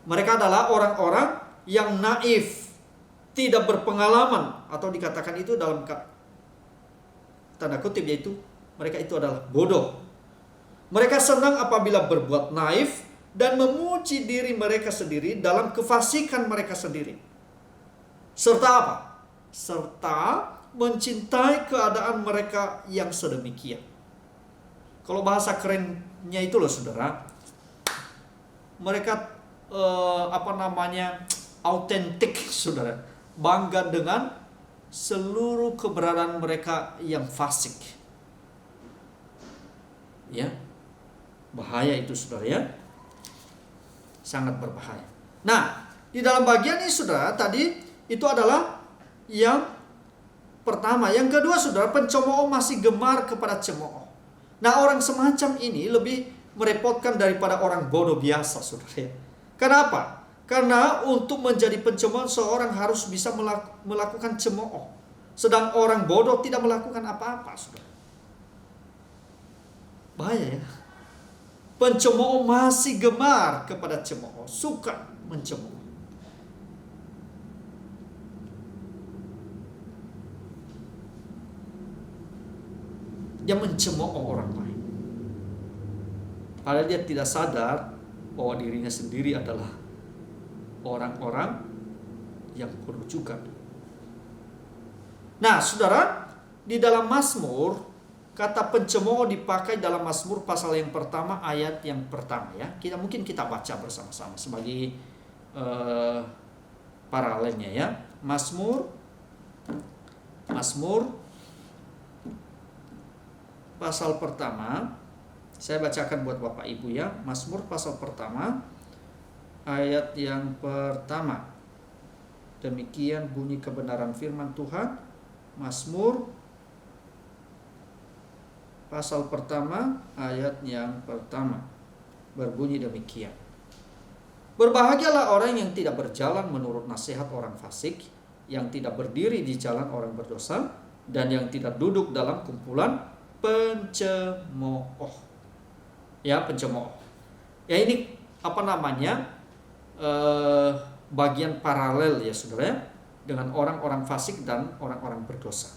Mereka adalah orang-orang yang naif, tidak berpengalaman, atau dikatakan itu dalam tanda kutip, yaitu mereka itu adalah bodoh. Mereka senang apabila berbuat naif dan memuji diri mereka sendiri dalam kefasikan mereka sendiri. Serta apa? Serta mencintai keadaan mereka yang sedemikian. Kalau bahasa kerennya itu loh, saudara, mereka autentik, saudara, bangga dengan seluruh keberadaan mereka yang fasik. Ya, bahaya itu, saudara, ya, sangat berbahaya. Nah, di dalam bagian ini, saudara, tadi itu adalah yang pertama. Yang kedua, saudara, pencemooh masih gemar kepada cemooh. Nah, orang semacam ini lebih merepotkan daripada orang bodoh biasa, saudara. Kenapa? Karena untuk menjadi pencemooh, seorang harus bisa melakukan cemooh, sedang orang bodoh tidak melakukan apa-apa, saudara. Bahaya, ya. Pencemooh masih gemar kepada cemooh, suka mencemooh. Dia mencemooh orang lain, padahal dia tidak sadar bahwa dirinya sendiri adalah orang-orang yang bodoh juga. Nah, saudara, di dalam Mazmur, kata pencemooh dipakai dalam Mazmur pasal yang pertama ayat yang pertama, ya. Mungkin kita baca bersama-sama sebagai paralelnya, ya. Mazmur pasal pertama, saya bacakan buat Bapak Ibu, ya. Mazmur pasal pertama ayat yang pertama. Demikian bunyi kebenaran firman Tuhan. Mazmur pasal pertama ayat yang pertama berbunyi demikian. Berbahagialah orang yang tidak berjalan menurut nasihat orang fasik, yang tidak berdiri di jalan orang berdosa, dan yang tidak duduk dalam kumpulan pencemooh. Ya, pencemooh. Ya, ini bagian paralel, ya, saudara, dengan orang-orang fasik dan orang-orang berdosa.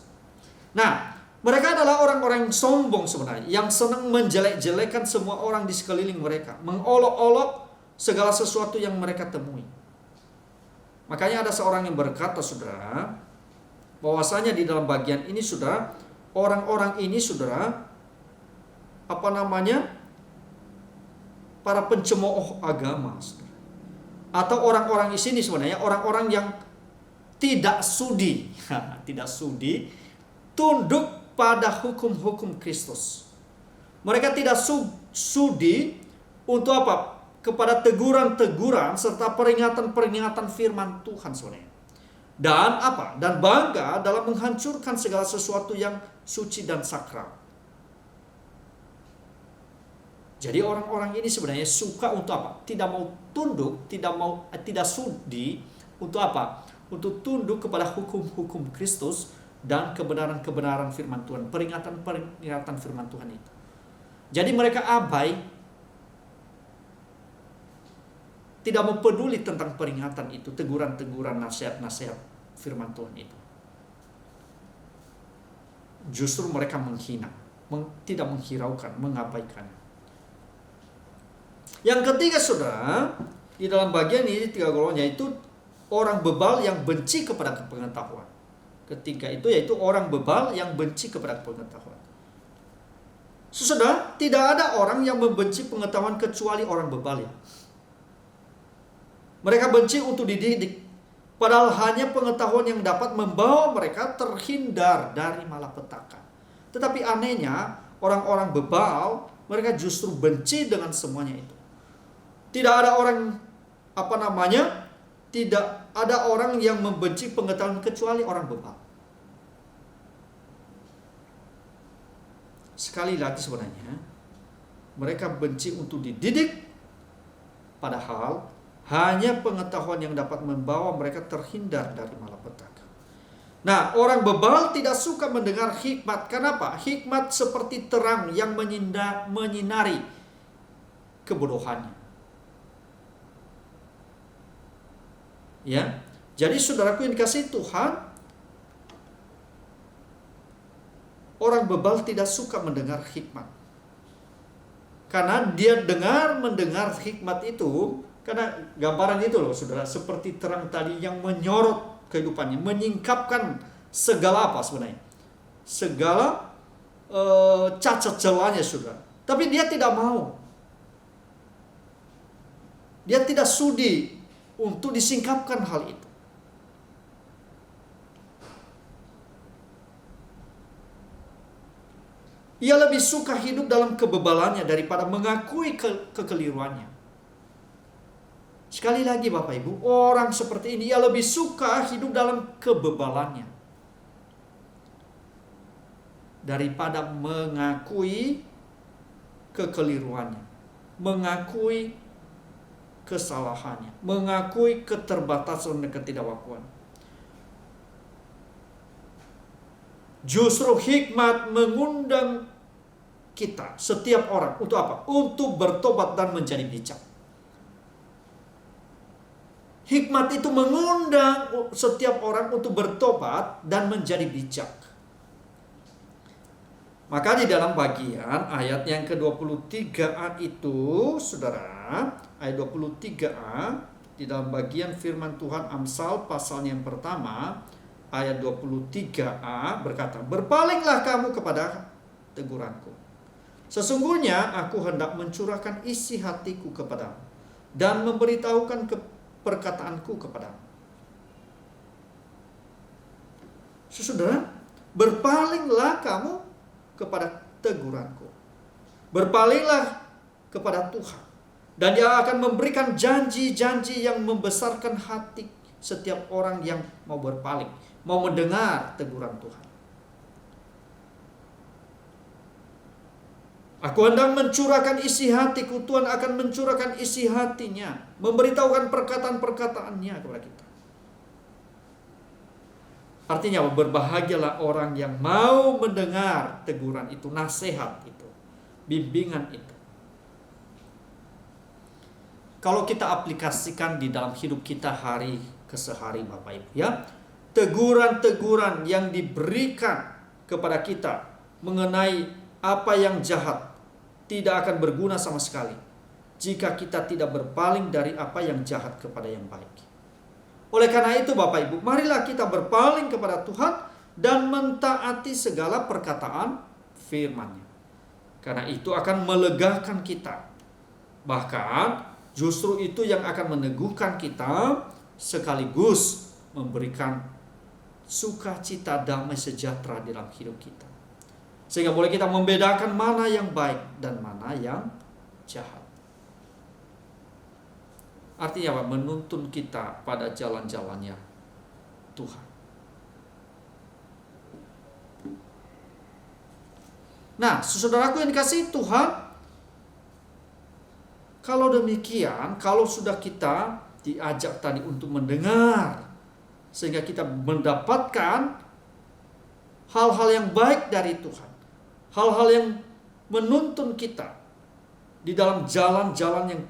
Nah, mereka adalah orang-orang yang sombong sebenarnya, yang senang menjelek-jelekan semua orang di sekeliling mereka, mengolok-olok segala sesuatu yang mereka temui. Makanya ada seorang yang berkata, saudara, bahwasanya di dalam bagian ini, saudara, orang-orang ini saudara, para pencemooh agama, saudara. Atau orang-orang di sini sebenarnya orang-orang yang tidak sudi, tidak sudi tunduk pada hukum-hukum Kristus. Mereka tidak sudi untuk apa? Kepada teguran-teguran serta peringatan-peringatan firman Tuhan sebenarnya. Dan apa? Dan bangga dalam menghancurkan segala sesuatu yang suci dan sakral. Jadi orang-orang ini sebenarnya suka untuk apa? Tidak mau tunduk, tidak sudi untuk apa? Untuk tunduk kepada hukum-hukum Kristus dan kebenaran-kebenaran firman Tuhan, peringatan-peringatan firman Tuhan itu. Jadi mereka abai, tidak mau peduli tentang peringatan itu, teguran-teguran, nasihat-nasihat firman Tuhan itu. Justru mereka menghina, tidak menghiraukan, mengabaikan. Yang ketiga saudara, di dalam bagian ini 3 golongan, yaitu orang bebal yang benci kepada pengetahuan. Ketiga itu yaitu orang bebal yang benci kepada pengetahuan. Saudara, tidak ada orang yang membenci pengetahuan kecuali orang bebal ya. Mereka benci untuk dididik, padahal hanya pengetahuan yang dapat membawa mereka terhindar dari malapetaka. Tetapi anehnya, orang-orang bebal, mereka justru benci dengan semuanya itu. Tidak ada orang, tidak ada orang yang membenci pengetahuan kecuali orang bebal. Sekali lagi sebenarnya, mereka benci untuk dididik, padahal hanya pengetahuan yang dapat membawa mereka terhindar dari malapetaka. Nah, orang bebal tidak suka mendengar hikmat. Kenapa? Hikmat seperti terang yang menyinari kebodohannya. Ya, jadi saudaraku yang dikasihi Tuhan, orang bebal tidak suka mendengar hikmat. Karena dia mendengar hikmat itu, karena gambaran itu loh saudara, seperti terang tadi yang menyorot kehidupannya, menyingkapkan segala apa sebenarnya, segala cacat celahnya saudara. Tapi dia tidak mau, dia tidak sudi untuk disingkapkan hal itu. Ia lebih suka hidup dalam kebebalannya daripada mengakui kekeliruannya. Sekali lagi Bapak Ibu, orang seperti ini ia lebih suka hidup dalam kebebalannya daripada mengakui kekeliruannya, mengakui kesalahannya, mengakui keterbatasan dan ketidakmampuan. Justru hikmat mengundang kita, setiap orang, untuk apa? Untuk bertobat dan menjadi bijak. Hikmat itu mengundang setiap orang untuk bertobat dan menjadi bijak. Maka di dalam bagian ayat yang ke-23a itu, saudara, ayat 23a, di dalam bagian firman Tuhan Amsal pasalnya yang pertama, ayat 23a berkata, "Berpalinglah kamu kepada teguranku. Sesungguhnya aku hendak mencurahkan isi hatiku kepadamu dan memberitahukan perkataanku kepadamu." Saudara, berpalinglah kamu kepada teguranku. Berpalinglah kepada Tuhan. Dan Dia akan memberikan janji-janji yang membesarkan hati setiap orang yang mau berpaling, mau mendengar teguran Tuhan. Aku hendak mencurahkan isi hatiku, Tuhan akan mencurahkan isi hatinya, memberitahukan perkataan-perkataannya kepada kita. Artinya berbahagialah orang yang mau mendengar teguran itu, nasihat itu, bimbingan itu. Kalau kita aplikasikan di dalam hidup kita hari kesehari Bapak Ibu ya, teguran-teguran yang diberikan kepada kita mengenai apa yang jahat tidak akan berguna sama sekali jika kita tidak berpaling dari apa yang jahat kepada yang baik. Oleh karena itu Bapak Ibu, marilah kita berpaling kepada Tuhan dan mentaati segala perkataan firman-Nya. Karena itu akan melegakan kita. Bahkan justru itu yang akan meneguhkan kita sekaligus memberikan sukacita, damai sejahtera dalam hidup kita. Sehingga boleh kita membedakan mana yang baik dan mana yang jahat. Artinya apa? Menuntun kita pada jalan-jalannya Tuhan. Nah, saudaraku yang dikasihi Tuhan, kalau demikian, kalau sudah kita diajak tadi untuk mendengar, sehingga kita mendapatkan hal-hal yang baik dari Tuhan, hal-hal yang menuntun kita di dalam jalan-jalan yang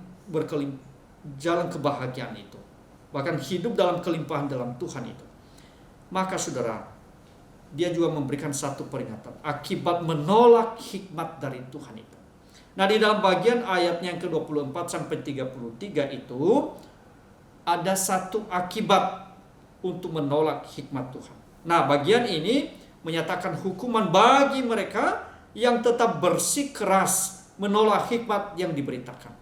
jalan kebahagiaan itu, bahkan hidup dalam kelimpahan dalam Tuhan itu, maka saudara, dia juga memberikan satu peringatan akibat menolak hikmat dari Tuhan itu. Nah, di dalam bagian ayatnya yang ke-24 sampai 33 itu ada satu akibat untuk menolak hikmat Tuhan. Nah, bagian ini menyatakan hukuman bagi mereka yang tetap bersikeras menolak hikmat yang diberitakan.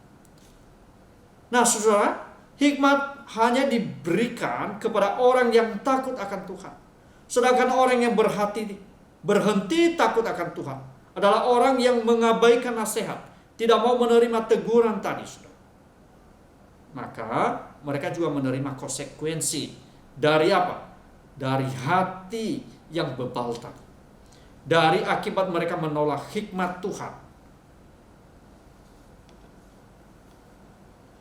Nah, saudara, hikmat hanya diberikan kepada orang yang takut akan Tuhan. Sedangkan orang yang berhenti takut akan Tuhan adalah orang yang mengabaikan nasihat, tidak mau menerima teguran tadi, saudara. Maka mereka juga menerima konsekuensi dari apa? Dari hati yang bebal tadi. Dari akibat mereka menolak hikmat Tuhan.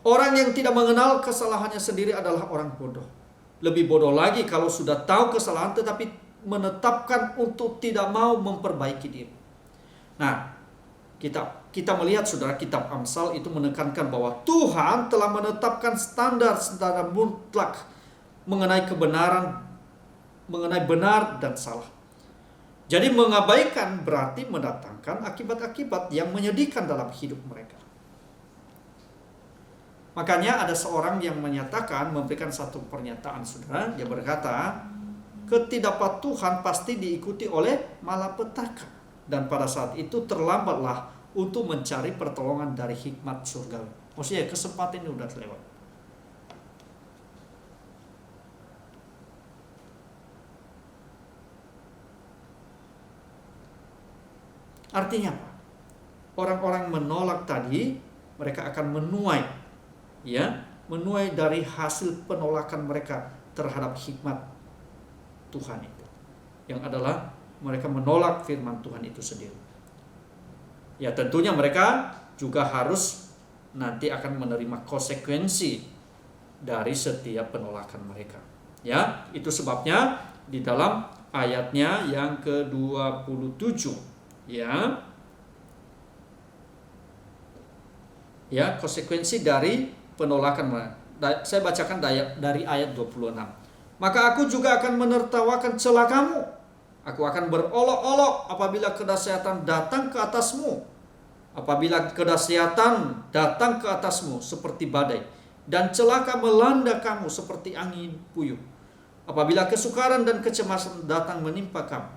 Orang yang tidak mengenal kesalahannya sendiri adalah orang bodoh. Lebih bodoh lagi kalau sudah tahu kesalahan tetapi menetapkan untuk tidak mau memperbaiki diri. Nah, kita melihat saudara, kitab Amsal itu menekankan bahwa Tuhan telah menetapkan standar mutlak mengenai kebenaran, mengenai benar dan salah. Jadi mengabaikan berarti mendatangkan akibat-akibat yang menyedihkan dalam hidup mereka. Makanya ada seorang yang menyatakan, memberikan satu pernyataan, saudara. Dia berkata, ketidakpatuhan pasti diikuti oleh malapetaka. Dan pada saat itu terlambatlah untuk mencari pertolongan dari hikmat surgawi. Maksudnya kesempatan ini udah terlewat. Artinya apa? Orang-orang menolak tadi, mereka akan menuai dari hasil penolakan mereka terhadap hikmat Tuhan itu, yang adalah mereka menolak firman Tuhan itu sendiri. Ya, tentunya mereka juga harus nanti akan menerima konsekuensi dari setiap penolakan mereka. Ya, itu sebabnya di dalam ayatnya yang ke-27, ya, konsekuensi dari penolakan. Saya bacakan dari ayat 26. Maka aku juga akan menertawakan celah kamu. Aku akan berolok-olok apabila kedahsyatan datang ke atasmu. Apabila kedahsyatan datang ke atasmu seperti badai, dan celaka melanda kamu seperti angin puyuh. Apabila kesukaran dan kecemasan datang menimpa kamu,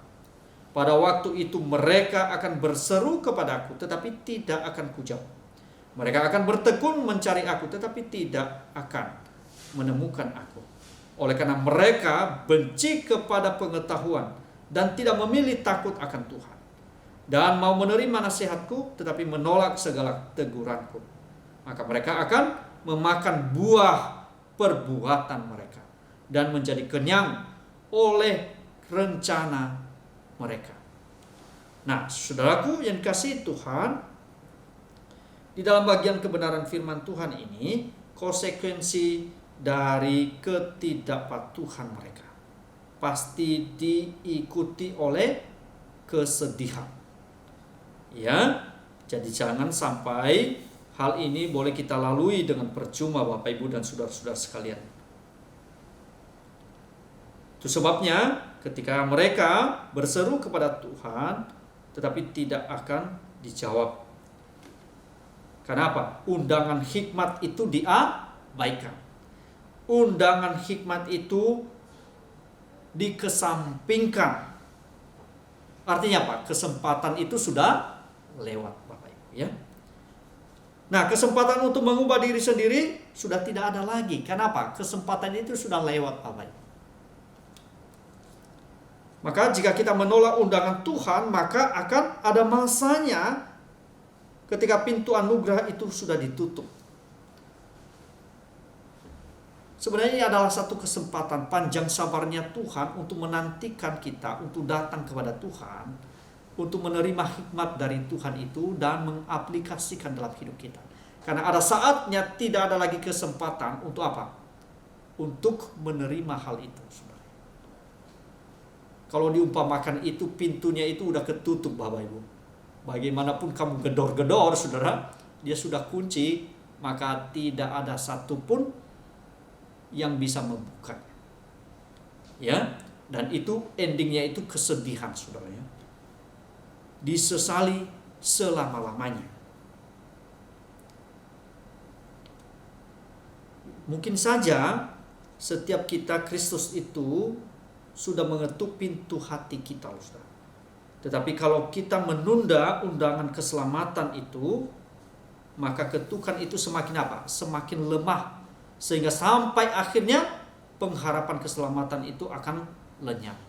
pada waktu itu mereka akan berseru kepadaku, tetapi tidak akan kujawab. Mereka akan bertekun mencari aku, tetapi tidak akan menemukan aku. Oleh karena mereka benci kepada pengetahuan dan tidak memilih takut akan Tuhan, dan mau menerima nasihatku, tetapi menolak segala teguranku, maka mereka akan memakan buah perbuatan mereka dan menjadi kenyang oleh rencana mereka. Nah, saudaraku yang dikasihi Tuhan, di dalam bagian kebenaran firman Tuhan ini, konsekuensi dari ketidakpatuhan mereka pasti diikuti oleh kesedihan. Ya, jadi jangan sampai hal ini boleh kita lalui dengan percuma, Bapak Ibu dan saudara-saudara sekalian. Itu sebabnya ketika mereka berseru kepada Tuhan, tetapi tidak akan dijawab. Kenapa? Undangan hikmat itu diabaikan. Undangan hikmat itu dikesampingkan Artinya apa? Kesempatan itu sudah lewat, Bapak Ibu ya. Nah, kesempatan untuk mengubah diri sendiri sudah tidak ada lagi. Kenapa? Kesempatan itu sudah lewat, Bapak Ibu. Maka jika kita menolak undangan Tuhan, maka akan ada masanya ketika pintu anugerah itu sudah ditutup. Sebenarnya ini adalah satu kesempatan panjang sabarnya Tuhan untuk menantikan kita untuk datang kepada Tuhan, untuk menerima hikmat dari Tuhan itu dan mengaplikasikan dalam hidup kita. Karena ada saatnya tidak ada lagi kesempatan untuk apa? Untuk menerima hal itu, saudara. Kalau diumpamakan itu pintunya itu udah ketutup, Bapak Ibu. Bagaimanapun kamu gedor-gedor, saudara, dia sudah kunci, maka tidak ada satupun yang bisa membuka. Ya, dan itu endingnya itu kesedihan, saudara ya. Disesali selama-lamanya. Mungkin saja setiap kita Kristus itu sudah mengetuk pintu hati kita, saudara. Tetapi kalau kita menunda undangan keselamatan itu, maka ketukan itu semakin apa? Semakin lemah. Sehingga sampai akhirnya pengharapan keselamatan itu akan lenyap.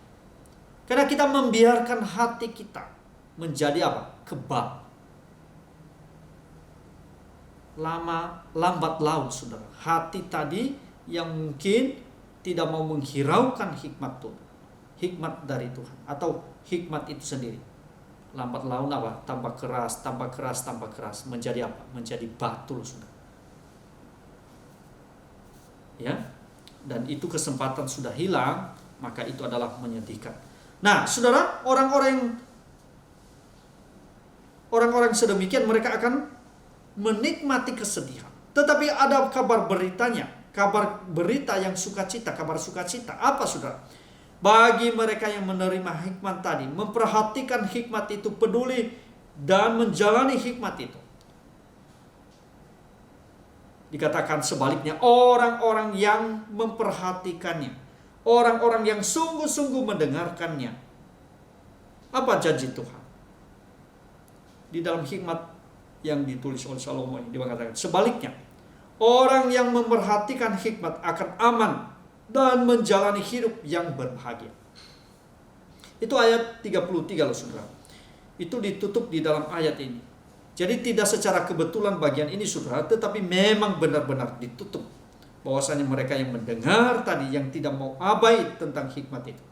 Karena kita membiarkan hati kita menjadi apa? Kebal. Lambat laun, saudara. Hati tadi yang mungkin tidak mau menghiraukan hikmat Tuhan, hikmat dari Tuhan, atau hikmat itu sendiri. Lambat laun apa? Tambah keras, tambah keras, tambah keras. Menjadi apa? Menjadi batu, saudara. Ya, dan itu kesempatan sudah hilang, maka itu adalah menyedihkan. Nah, saudara, orang-orang sedemikian mereka akan menikmati kesedihan. Tetapi ada kabar beritanya, kabar berita yang sukacita, kabar sukacita. Apa, saudara? Bagi mereka yang menerima hikmat tadi, memperhatikan hikmat itu, peduli dan menjalani hikmat itu. Dikatakan sebaliknya, orang-orang yang memperhatikannya, orang-orang yang sungguh-sungguh mendengarkannya. Apa janji Tuhan? Di dalam hikmat yang ditulis oleh Salomo ini dikatakan sebaliknya, orang yang memperhatikan hikmat akan aman dan menjalani hidup yang berbahagia. Itu ayat 33 loh, saudara. Itu ditutup di dalam ayat ini. Jadi tidak secara kebetulan bagian ini, saudara, tetapi memang benar-benar ditutup. Bahwasanya mereka yang mendengar tadi, yang tidak mau abai tentang hikmat itu.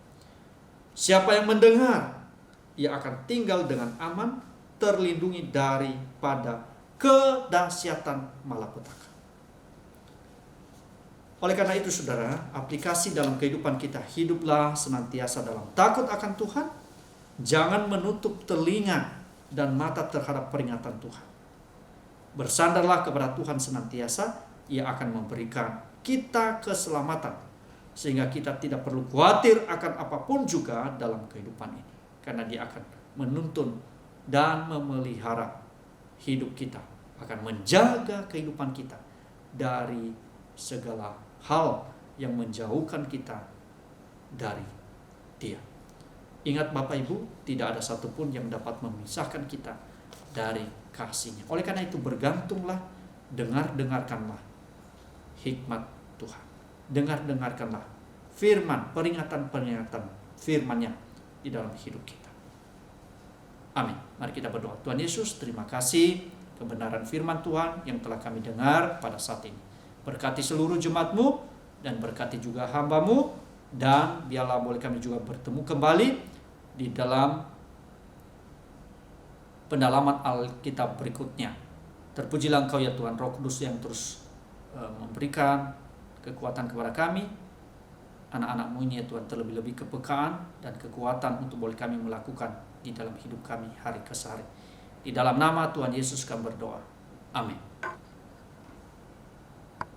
Siapa yang mendengar, ia akan tinggal dengan aman, terlindungi daripada kedahsyatan malapetaka. Oleh karena itu, saudara, aplikasi dalam kehidupan kita, hiduplah senantiasa dalam takut akan Tuhan. Jangan menutup telinga dan mata terhadap peringatan Tuhan. Bersandarlah kepada Tuhan senantiasa, Ia akan memberikan kita keselamatan, sehingga kita tidak perlu khawatir akan apapun juga dalam kehidupan ini. Karena Dia akan menuntun dan memelihara hidup kita, akan menjaga kehidupan kita dari segala hal yang menjauhkan kita dari Dia. Ingat Bapak Ibu, tidak ada satupun yang dapat memisahkan kita dari kasih-Nya. Oleh karena itu bergantunglah, dengarkanlah hikmat Tuhan. Dengarkanlah firman, peringatan firman-Nya di dalam hidup kita. Amin. Mari kita berdoa. Tuhan Yesus, terima kasih kebenaran firman Tuhan yang telah kami dengar pada saat ini. Berkati seluruh jemaat-Mu dan berkati juga hamba-Mu, dan biarlah boleh kami juga bertemu kembali di dalam pendalaman Alkitab berikutnya. Terpujilah Engkau ya Tuhan, Roh Kudus yang terus memberikan kekuatan kepada kami, anak-anak-Mu ini ya Tuhan, terlebih-lebih kepekaan dan kekuatan untuk boleh kami melakukan di dalam hidup kami hari ke hari. Di dalam nama Tuhan Yesus kami berdoa. Amin.